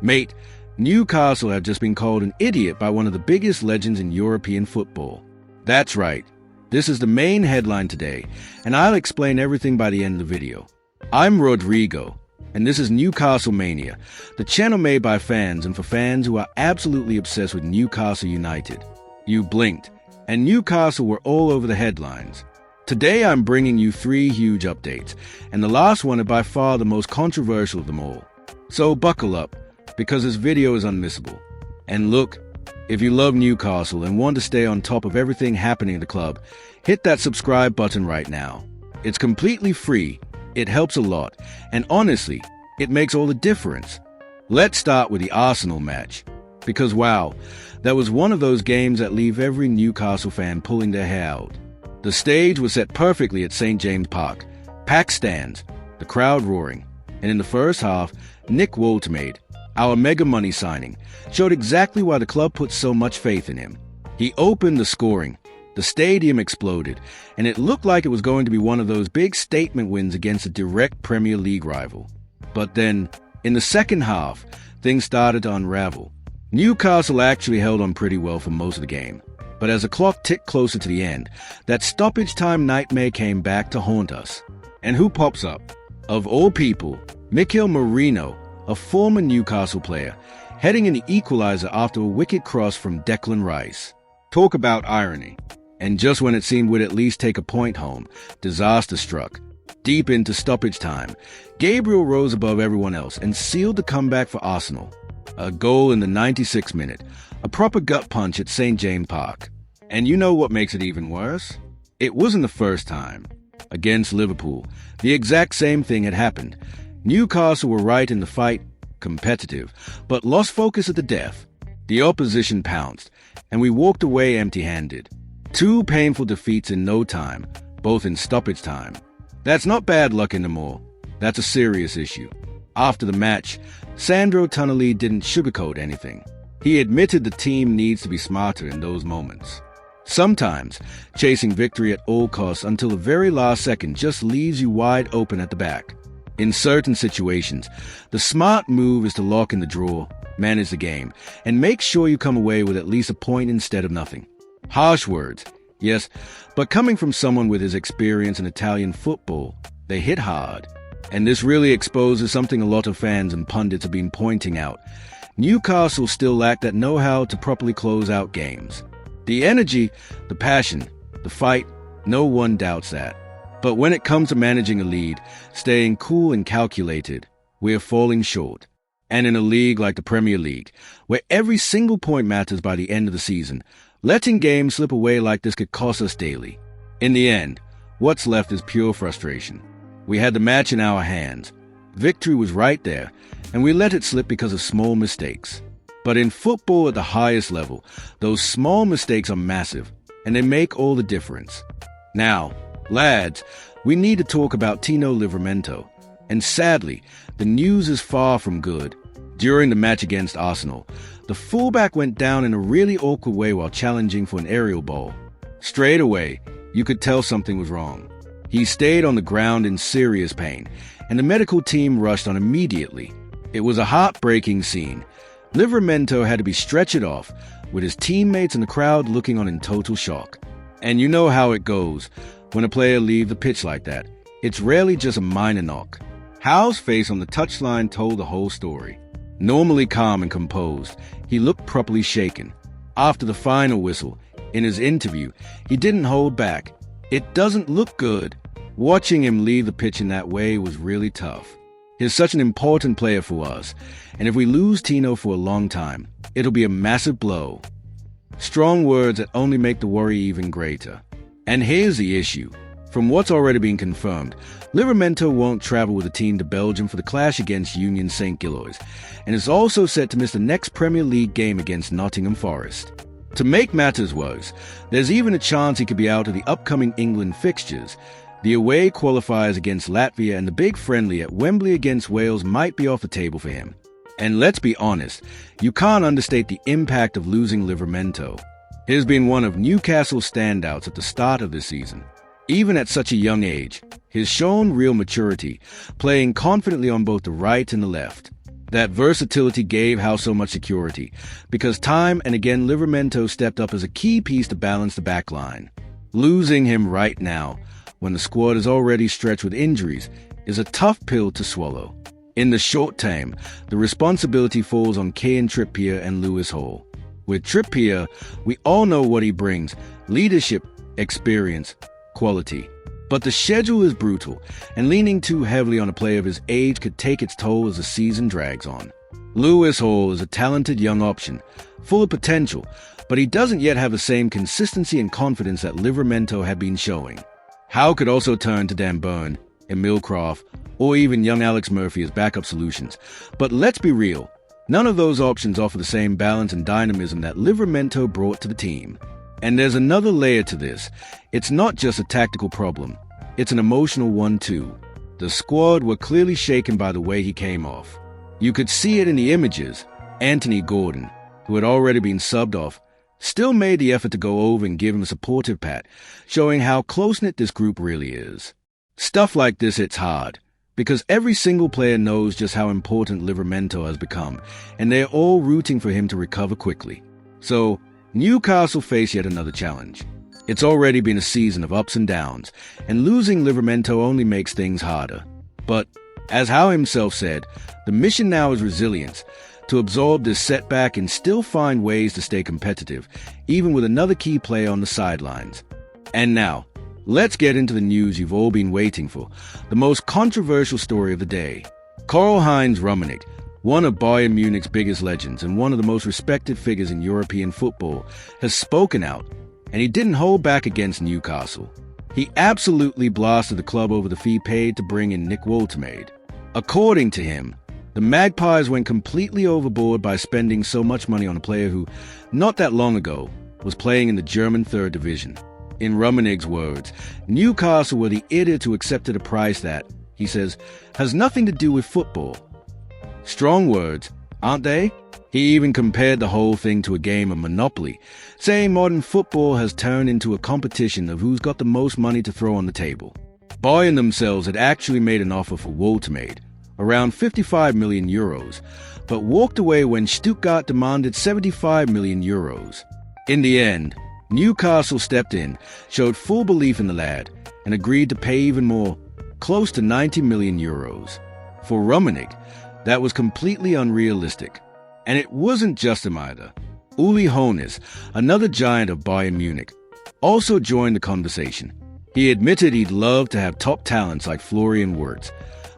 Mate, Newcastle have just been called an idiot by one of the biggest legends in European football. That's right. This is the main headline today, and I'll explain everything by the end of the video. I'm Rodrigo, and this is Newcastle Mania, the channel made by fans and for fans who are absolutely obsessed with Newcastle United. You blinked, and Newcastle were all over the headlines. Today I'm bringing you 3 huge updates, and the last one is by far the most controversial of them all. So buckle up, because this video is unmissable. And look, if you love Newcastle and want to stay on top of everything happening at the club, hit that subscribe button right now. It's completely free, it helps a lot, and honestly, it makes all the difference. Let's start with the Arsenal match. Because wow, that was one of those games that leave every Newcastle fan pulling their hair out. The stage was set perfectly at St. James Park, packed stands, the crowd roaring, and in the first half, Nick Woltemade, our mega money signing, showed exactly why the club put so much faith in him. He opened the scoring, the stadium exploded, and it looked like it was going to be one of those big statement wins against a direct Premier League rival. But then, in the second half, things started to unravel. Newcastle actually held on pretty well for most of the game, but as the clock ticked closer to the end, that stoppage time nightmare came back to haunt us. And who pops up? Of all people, Mikel Merino, a former Newcastle player, heading in the equalizer after a wicked cross from Declan Rice. Talk about irony. And just when it seemed we'd at least take a point home, disaster struck. Deep into stoppage time, Gabriel rose above everyone else and sealed the comeback for Arsenal. A goal in the 96th minute, a proper gut punch at St. James Park. And you know what makes it even worse? It wasn't the first time. Against Liverpool, the exact same thing had happened. Newcastle were right in the fight, competitive, but lost focus at the death. The opposition pounced, and we walked away empty-handed. 2 painful defeats in no time, both in stoppage time. That's not bad luck anymore. That's a serious issue. After the match, Sandro Tonali didn't sugarcoat anything. He admitted the team needs to be smarter in those moments. Sometimes, chasing victory at all costs until the very last second just leaves you wide open at the back. In certain situations, the smart move is to lock in the draw, manage the game, and make sure you come away with at least a point instead of nothing. Harsh words, yes, but coming from someone with his experience in Italian football, they hit hard. And this really exposes something a lot of fans and pundits have been pointing out. Newcastle still lack that know-how to properly close out games. The energy, the passion, the fight, no one doubts that. But when it comes to managing a lead, staying cool and calculated, we are falling short. And in a league like the Premier League, where every single point matters by the end of the season, letting games slip away like this could cost us daily. In the end, what's left is pure frustration. We had the match in our hands. Victory was right there, and we let it slip because of small mistakes. But in football at the highest level, those small mistakes are massive, and they make all the difference. Now, lads, we need to talk about Tino Livramento. And sadly, the news is far from good. During the match against Arsenal, the fullback went down in a really awkward way while challenging for an aerial ball. Straight away, you could tell something was wrong. He stayed on the ground in serious pain, and the medical team rushed on immediately. It was a heartbreaking scene. Livramento had to be stretchered off, with his teammates and the crowd looking on in total shock. And you know how it goes. When a player leaves the pitch like that, it's rarely just a minor knock. Howe's face on the touchline told the whole story. Normally calm and composed, he looked properly shaken. After the final whistle, in his interview, he didn't hold back. It doesn't look good. Watching him leave the pitch in that way was really tough. He's such an important player for us, and if we lose Tino for a long time, it'll be a massive blow. Strong words that only make the worry even greater. And here's the issue. From what's already been confirmed, Livramento won't travel with the team to Belgium for the clash against Union St. Gilloise, and is also set to miss the next Premier League game against Nottingham Forest. To make matters worse, there's even a chance he could be out of the upcoming England fixtures. The away qualifiers against Latvia and the big friendly at Wembley against Wales might be off the table for him. And let's be honest, you can't understate the impact of losing Livramento. He's been one of Newcastle's standouts at the start of this season. Even at such a young age, he's shown real maturity, playing confidently on both the right and the left. That versatility gave Howe so much security, because time and again Livramento stepped up as a key piece to balance the back line. Losing him right now, when the squad is already stretched with injuries, is a tough pill to swallow. In the short term, the responsibility falls on Kieran Trippier and Lewis Hall. With Trippier, we all know what he brings: leadership, experience, quality. But the schedule is brutal, and leaning too heavily on a player of his age could take its toll as the season drags on. Lewis Hall is a talented young option, full of potential, but he doesn't yet have the same consistency and confidence that Livramento had been showing. Howe could also turn to Dan Burn, Emil Croft, or even young Alex Murphy as backup solutions. But let's be real, none of those options offer the same balance and dynamism that Livramento brought to the team. And there's another layer to this. It's not just a tactical problem, it's an emotional one too. The squad were clearly shaken by the way he came off. You could see it in the images. Anthony Gordon, who had already been subbed off, still made the effort to go over and give him a supportive pat, showing how close-knit this group really is. Stuff like this hits hard, because every single player knows just how important Livramento has become, and they're all rooting for him to recover quickly. So, Newcastle face yet another challenge. It's already been a season of ups and downs, and losing Livramento only makes things harder. But, as Howe himself said, the mission now is resilience, to absorb this setback and still find ways to stay competitive, even with another key player on the sidelines. And now, let's get into the news you've all been waiting for, the most controversial story of the day. Karl-Heinz Rummenigge, one of Bayern Munich's biggest legends and one of the most respected figures in European football, has spoken out, and he didn't hold back against Newcastle. He absolutely blasted the club over the fee paid to bring in Nick Woltemade. According to him, the Magpies went completely overboard by spending so much money on a player who, not that long ago, was playing in the German third division. In Rummenigge's words, Newcastle were the idiots who accepted a price that, he says, has nothing to do with football. Strong words, aren't they? He even compared the whole thing to a game of Monopoly, saying modern football has turned into a competition of who's got the most money to throw on the table. Bayern themselves had actually made an offer for Woltemade, around 55 million euros, but walked away when Stuttgart demanded 75 million euros. In the end, Newcastle stepped in, showed full belief in the lad, and agreed to pay even more, close to 90 million euros. For Rummenigge, that was completely unrealistic. And it wasn't just him either. Uli Hoeneß, another giant of Bayern Munich, also joined the conversation. He admitted he'd love to have top talents like Florian Wirtz,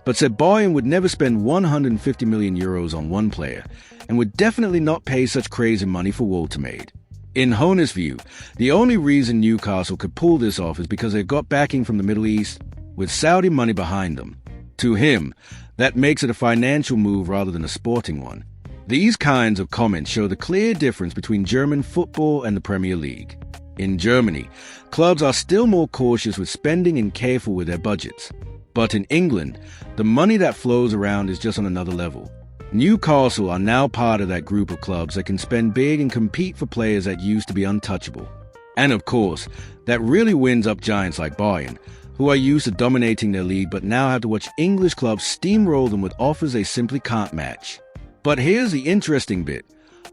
but said Bayern would never spend 150 million euros on one player, and would definitely not pay such crazy money for Woltemade. In Hoeneß's view, the only reason Newcastle could pull this off is because they got backing from the Middle East, with Saudi money behind them. To him, that makes it a financial move rather than a sporting one. These kinds of comments show the clear difference between German football and the Premier League. In Germany, clubs are still more cautious with spending and careful with their budgets. But in England, the money that flows around is just on another level. Newcastle are now part of that group of clubs that can spend big and compete for players that used to be untouchable. And of course, that really wins up giants like Bayern, who are used to dominating their league but now have to watch English clubs steamroll them with offers they simply can't match. But here's the interesting bit.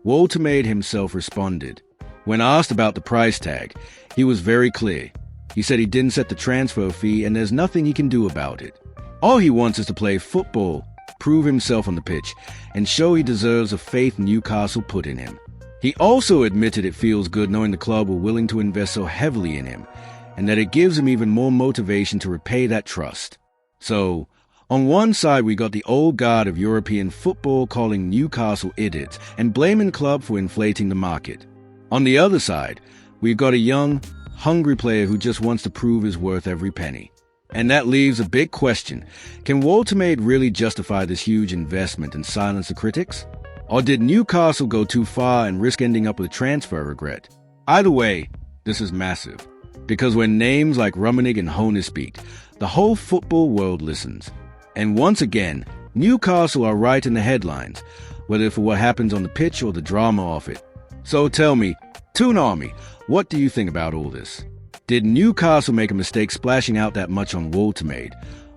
Woltemade himself responded. When asked about the price tag, he was very clear. He said he didn't set the transfer fee and there's nothing he can do about it. All he wants is to play football, prove himself on the pitch, and show he deserves the faith Newcastle put in him. He also admitted it feels good knowing the club were willing to invest so heavily in him, and that it gives him even more motivation to repay that trust. So, on one side we got the old guard of European football calling Newcastle idiots and blaming the club for inflating the market. On the other side, we've got a young, hungry player who just wants to prove his worth every penny. And that leaves a big question. Can Woltemade really justify this huge investment and silence the critics? Or did Newcastle go too far and risk ending up with transfer regret? Either way, this is massive. Because when names like Rummenigge and Hoeneß speak, the whole football world listens. And once again, Newcastle are right in the headlines, whether for what happens on the pitch or the drama of it. So tell me, Toon Army, what do you think about all this? Did Newcastle make a mistake splashing out that much on Woltemade,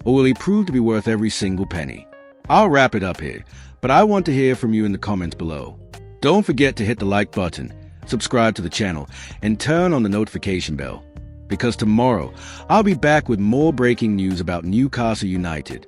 or will he prove to be worth every single penny? I'll wrap it up here, but I want to hear from you in the comments below. Don't forget to hit the like button, subscribe to the channel, and turn on the notification bell. Because tomorrow, I'll be back with more breaking news about Newcastle United.